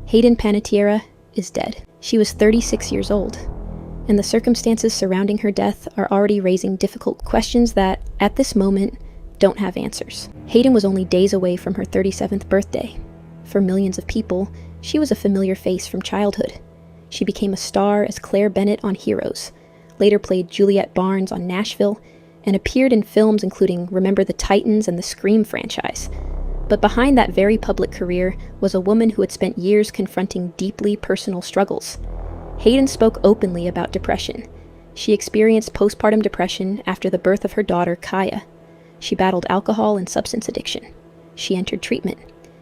Hayden Panettiere is dead. She was 36 years old, and the circumstances surrounding her death are already raising difficult questions that, at this moment, don't have answers. Hayden was only days away from her 37th birthday. For millions of people, she was a familiar face from childhood. She became a star as Claire Bennett on Heroes, later played Juliet Barnes on Nashville, and appeared in films including Remember the Titans and the Scream franchise. But behind that very public career was a woman who had spent years confronting deeply personal struggles. Hayden spoke openly about depression. She experienced postpartum depression after the birth of her daughter, 𝗂𝗂. She battled alcohol and substance addiction. She entered treatment.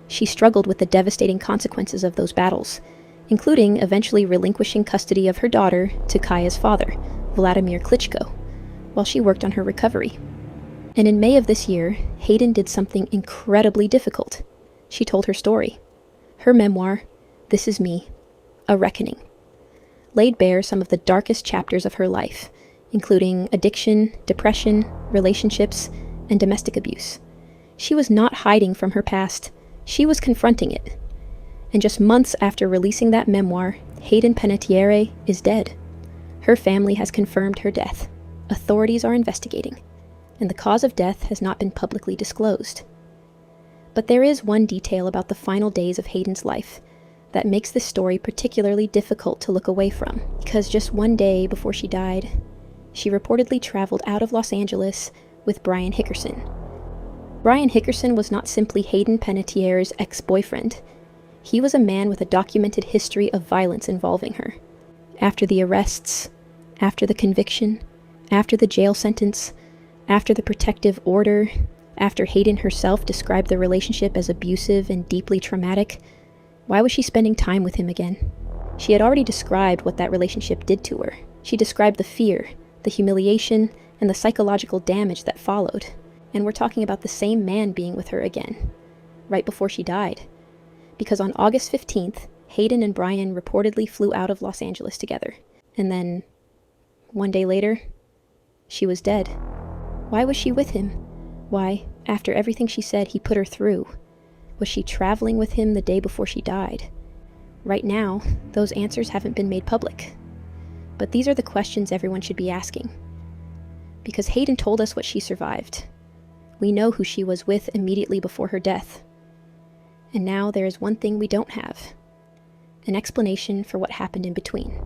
She struggled with the devastating consequences of those battles, including eventually relinquishing custody of her daughter to 𝗂𝗂's father, 𝗪𝗪𝗪 𝗪𝗁𝗪, while she worked on her recovery. And in May of this year, Hayden did something incredibly difficult. She told her story. Her memoir, This Is Me, A Reckoning, laid bare some of the darkest chapters of her life, including addiction, depression, relationships, and domestic abuse. She was not hiding from her past. She was confronting it. And just months after releasing that memoir, Hayden Panettiere is dead. Her family has confirmed her death. Authorities are investigating, and the cause of death has not been publicly disclosed. But there is one detail about the final days of Hayden's life that makes this story particularly difficult to look away from, because just one day before she died, she reportedly traveled out of Los Angeles with Brian Hickerson. Brian Hickerson was not simply Hayden Panettiere's ex-boyfriend. He was a man with a documented history of violence involving her. After the arrests, after the conviction, after the jail sentence, after the protective order, after Hayden herself described the relationship as abusive and deeply traumatic, why was she spending time with him again? She had already described what that relationship did to her. She described the fear, the humiliation, and the psychological damage that followed. And we're talking about the same man being with her again, right before she died. Because on August 15th, Hayden and Brian reportedly flew out of Los Angeles together. And then, one day later, she was dead. Why was she with him? Why, after everything she said he put her through, was she traveling with him the day before she died? Right now, those answers haven't been made public. But these are the questions everyone should be asking. Because Hayden told us what she survived. We know who she was with immediately before her death. And now there is one thing we don't have: an explanation for what happened in between.